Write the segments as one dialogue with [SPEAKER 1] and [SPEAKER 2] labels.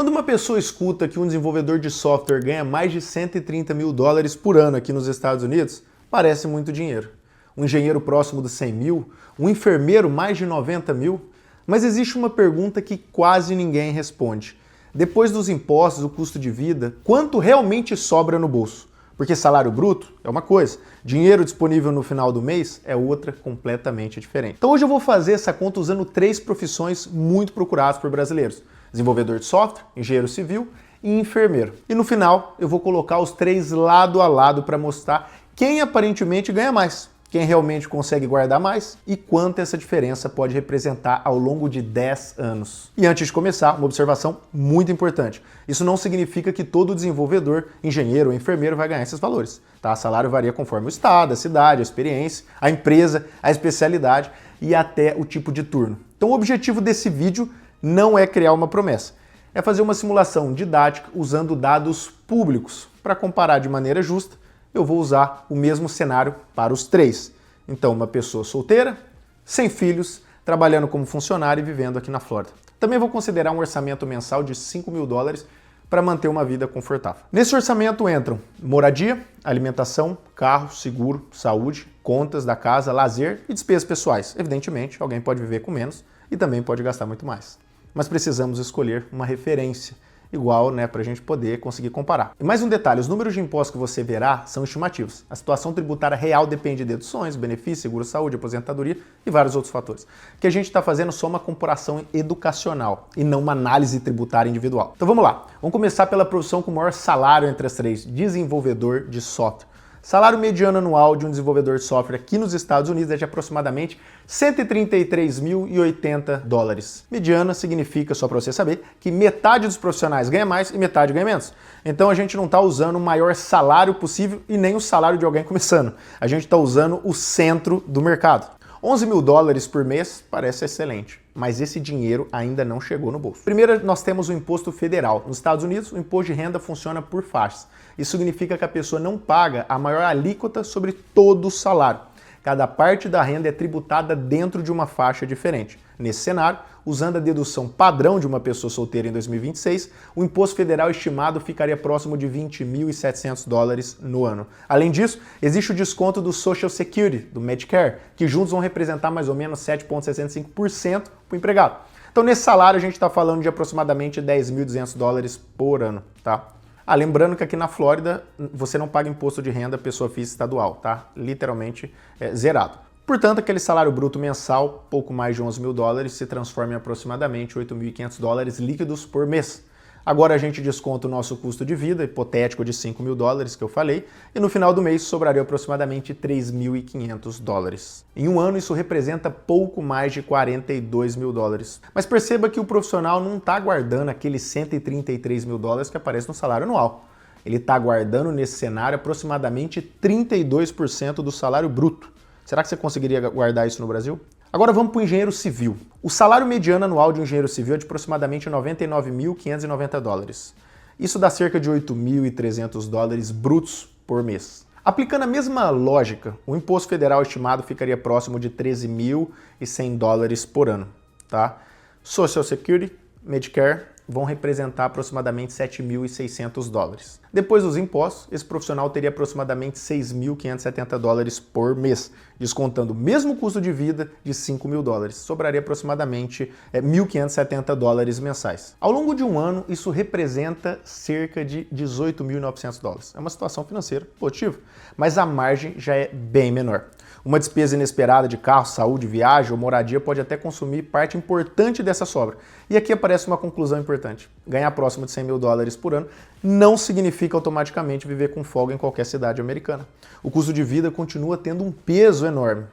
[SPEAKER 1] Quando uma pessoa escuta que um desenvolvedor de software ganha mais de 130 mil dólares por ano aqui nos Estados Unidos, parece muito dinheiro. Um engenheiro próximo dos 100 mil, um enfermeiro mais de 90 mil. Mas existe uma pergunta que quase ninguém responde. Depois dos impostos, do custo de vida, quanto realmente sobra no bolso? Porque salário bruto é uma coisa, dinheiro disponível no final do mês é outra completamente diferente. Então hoje eu vou fazer essa conta usando 3 profissões muito procuradas por brasileiros: desenvolvedor de software, engenheiro civil e enfermeiro. E no final eu vou colocar os 3 lado a lado para mostrar quem aparentemente ganha mais, quem realmente consegue guardar mais e quanto essa diferença pode representar ao longo de 10 anos. E antes de começar, uma observação muito importante. Isso não significa que todo desenvolvedor, engenheiro ou enfermeiro vai ganhar esses valores. Tá? O salário varia conforme o estado, a cidade, a experiência, a empresa, a especialidade e até o tipo de turno. Então o objetivo desse vídeo não é criar uma promessa, é fazer uma simulação didática usando dados públicos. Para comparar de maneira justa, eu vou usar o mesmo cenário para os 3. Então, uma pessoa solteira, sem filhos, trabalhando como funcionário e vivendo aqui na Flórida. Também vou considerar um orçamento mensal de 5 mil dólares para manter uma vida confortável. Nesse orçamento entram moradia, alimentação, carro, seguro, saúde, contas da casa, lazer e despesas pessoais. Evidentemente, alguém pode viver com menos e também pode gastar muito mais. Mas precisamos escolher uma referência igual, para a gente poder conseguir comparar. E mais um detalhe, os números de impostos que você verá são estimativos. A situação tributária real depende de deduções, benefícios, seguro-saúde, aposentadoria e vários outros fatores. O que a gente está fazendo é só uma comparação educacional e não uma análise tributária individual. Então vamos lá, vamos começar pela profissão com o maior salário entre as 3, desenvolvedor de software. Salário mediano anual de um desenvolvedor de software aqui nos Estados Unidos é de aproximadamente 133.080 dólares. Mediana significa, só para você saber, que metade dos profissionais ganha mais e metade ganha menos. Então a gente não está usando o maior salário possível e nem o salário de alguém começando. A gente está usando o centro do mercado. 11 mil dólares por mês parece excelente, mas esse dinheiro ainda não chegou no bolso. Primeiro, nós temos o imposto federal. Nos Estados Unidos, o imposto de renda funciona por faixas. Isso significa que a pessoa não paga a maior alíquota sobre todo o salário. Cada parte da renda é tributada dentro de uma faixa diferente. Nesse cenário, usando a dedução padrão de uma pessoa solteira em 2026, o imposto federal estimado ficaria próximo de 20.700 dólares no ano. Além disso, existe o desconto do Social Security, do Medicare, que juntos vão representar mais ou menos 7,65% para o empregado. Então, nesse salário, a gente está falando de aproximadamente 10.200 dólares por ano, tá? Lembrando que aqui na Flórida, você não paga imposto de renda pessoa física estadual, tá? Literalmente zerado. Portanto, aquele salário bruto mensal, pouco mais de 11 mil dólares, se transforma em aproximadamente 8.500 dólares líquidos por mês. Agora a gente desconta o nosso custo de vida, hipotético de 5 mil dólares que eu falei, e no final do mês sobraria aproximadamente 3.500 dólares. Em um ano isso representa pouco mais de 42 mil dólares. Mas perceba que o profissional não está guardando aqueles 133 mil dólares que aparece no salário anual. Ele está guardando nesse cenário aproximadamente 32% do salário bruto. Será que você conseguiria guardar isso no Brasil? Agora vamos para o engenheiro civil. O salário mediano anual de um engenheiro civil é de aproximadamente 99.590 dólares. Isso dá cerca de 8.300 dólares brutos por mês. Aplicando a mesma lógica, o imposto federal estimado ficaria próximo de 13.100 dólares por ano. Tá? Social Security, Medicare vão representar aproximadamente 7.600 dólares. Depois dos impostos, esse profissional teria aproximadamente 6.570 dólares por mês, descontando o mesmo custo de vida de 5 mil dólares. Sobraria aproximadamente 1.570 dólares mensais. Ao longo de um ano, isso representa cerca de 18.900 dólares. É uma situação financeira positiva, mas a margem já é bem menor. Uma despesa inesperada de carro, saúde, viagem ou moradia pode até consumir parte importante dessa sobra. E aqui aparece uma conclusão importante. Ganhar próximo de 100 mil dólares por ano não significa automaticamente viver com folga em qualquer cidade americana. O custo de vida continua tendo um peso enorme.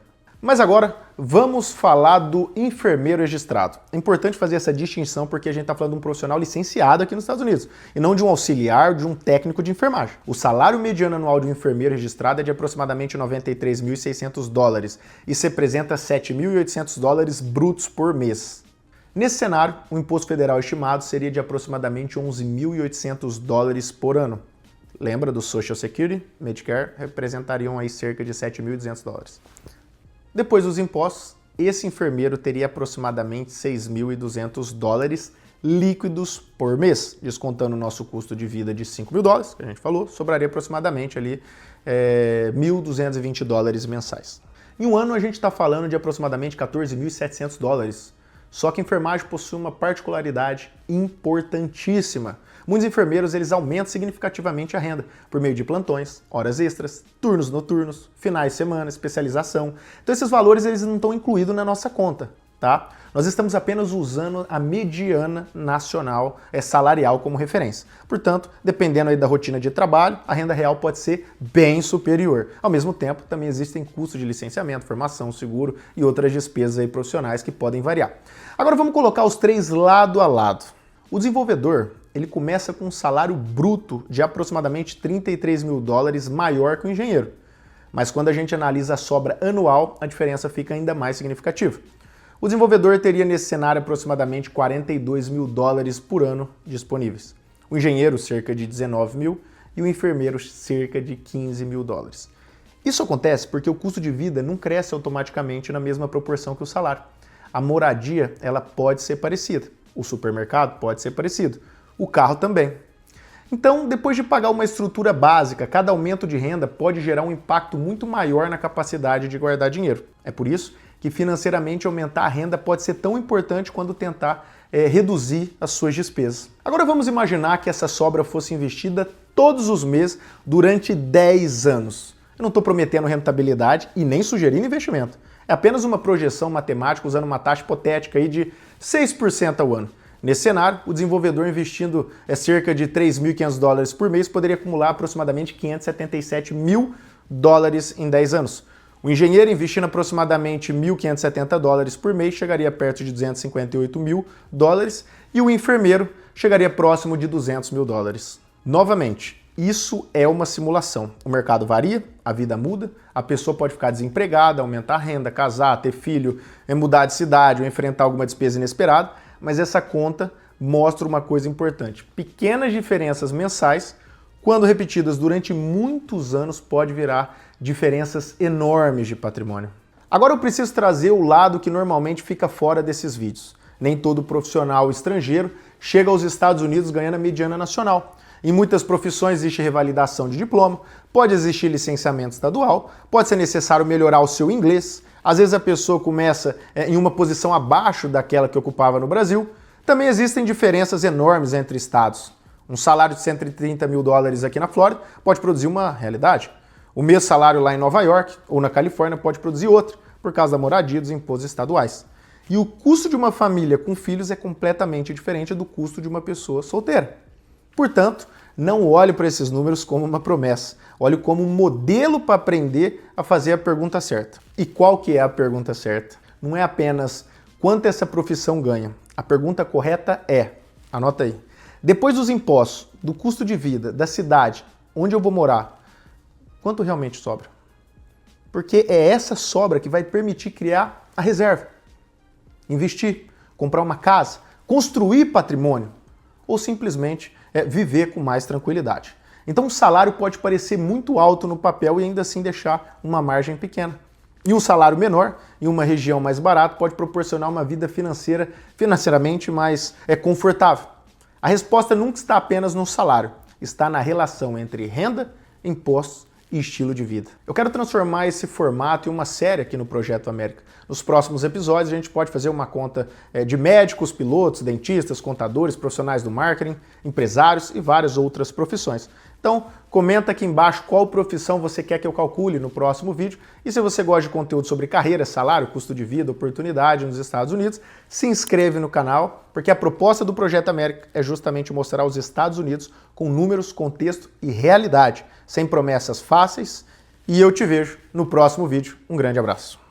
[SPEAKER 1] Mas agora vamos falar do enfermeiro registrado. É importante fazer essa distinção porque a gente está falando de um profissional licenciado aqui nos Estados Unidos e não de um auxiliar, de um técnico de enfermagem. O salário mediano anual de um enfermeiro registrado é de aproximadamente 93.600 dólares. Isso representa 7.800 dólares brutos por mês. Nesse cenário, o imposto federal estimado seria de aproximadamente 11.800 dólares por ano. Lembra do Social Security, Medicare, representariam aí cerca de 7.200 dólares. Depois dos impostos, esse enfermeiro teria aproximadamente 6.200 dólares líquidos por mês. Descontando o nosso custo de vida de $5.000, que a gente falou, sobraria aproximadamente ali $1.220 mensais. Em um ano a gente está falando de aproximadamente $14.700. Só que a enfermagem possui uma particularidade importantíssima. Muitos enfermeiros eles aumentam significativamente a renda por meio de plantões, horas extras, turnos noturnos, finais de semana, especialização. Então esses valores eles não estão incluídos na nossa conta, tá? Nós estamos apenas usando a mediana nacional salarial como referência. Portanto, dependendo aí da rotina de trabalho, a renda real pode ser bem superior. Ao mesmo tempo, também existem custos de licenciamento, formação, seguro e outras despesas aí profissionais que podem variar. Agora vamos colocar os três lado a lado. O desenvolvedor, ele começa com um salário bruto de aproximadamente $33.000 maior que o engenheiro. Mas quando a gente analisa a sobra anual, a diferença fica ainda mais significativa. O desenvolvedor teria nesse cenário aproximadamente $42.000 por ano disponíveis. O engenheiro, cerca de $19.000 e o enfermeiro, cerca de $15.000. Isso acontece porque o custo de vida não cresce automaticamente na mesma proporção que o salário. A moradia, ela pode ser parecida. O supermercado pode ser parecido. O carro também. Então, depois de pagar uma estrutura básica, cada aumento de renda pode gerar um impacto muito maior na capacidade de guardar dinheiro. É por isso que financeiramente aumentar a renda pode ser tão importante quanto tentar reduzir as suas despesas. Agora vamos imaginar que essa sobra fosse investida todos os meses durante 10 anos. Eu não estou prometendo rentabilidade e nem sugerindo investimento. É apenas uma projeção matemática usando uma taxa hipotética aí de 6% ao ano. Nesse cenário, o desenvolvedor investindo cerca de $3.500 por mês poderia acumular aproximadamente $577.000 em 10 anos. O engenheiro investindo aproximadamente $1.570 por mês chegaria perto de $258.000 e o enfermeiro chegaria próximo de $200.000. Novamente, isso é uma simulação. O mercado varia, a vida muda, a pessoa pode ficar desempregada, aumentar a renda, casar, ter filho, mudar de cidade ou enfrentar alguma despesa inesperada, mas essa conta mostra uma coisa importante. Pequenas diferenças mensais, quando repetidas durante muitos anos, pode virar diferenças enormes de patrimônio. Agora eu preciso trazer o lado que normalmente fica fora desses vídeos. Nem todo profissional estrangeiro chega aos Estados Unidos ganhando a mediana nacional. Em muitas profissões existe revalidação de diploma, pode existir licenciamento estadual, pode ser necessário melhorar o seu inglês, às vezes a pessoa começa em uma posição abaixo daquela que ocupava no Brasil. Também existem diferenças enormes entre estados. Um salário de $130.000 aqui na Flórida pode produzir uma realidade. O mesmo salário lá em Nova York ou na Califórnia pode produzir outra, por causa da moradia e dos impostos estaduais. E o custo de uma família com filhos é completamente diferente do custo de uma pessoa solteira. Portanto, não olhe para esses números como uma promessa. Olhe como um modelo para aprender a fazer a pergunta certa. E qual que é a pergunta certa? Não é apenas quanto essa profissão ganha. A pergunta correta é, anota aí, depois dos impostos, do custo de vida, da cidade, onde eu vou morar, quanto realmente sobra? Porque é essa sobra que vai permitir criar a reserva. Investir, comprar uma casa, construir patrimônio ou simplesmente viver com mais tranquilidade. Então o salário pode parecer muito alto no papel e ainda assim deixar uma margem pequena. E um salário menor, em uma região mais barata, pode proporcionar uma vida financeiramente mais confortável. A resposta nunca está apenas no salário, está na relação entre renda, impostos e estilo de vida. Eu quero transformar esse formato em uma série aqui no Projeto América. Nos próximos episódios a gente pode fazer uma conta de médicos, pilotos, dentistas, contadores, profissionais do marketing, empresários e várias outras profissões. Então, comenta aqui embaixo qual profissão você quer que eu calcule no próximo vídeo. E se você gosta de conteúdo sobre carreira, salário, custo de vida, oportunidade nos Estados Unidos, se inscreve no canal, porque a proposta do Projeto América é justamente mostrar os Estados Unidos com números, contexto e realidade, sem promessas fáceis. E eu te vejo no próximo vídeo. Um grande abraço.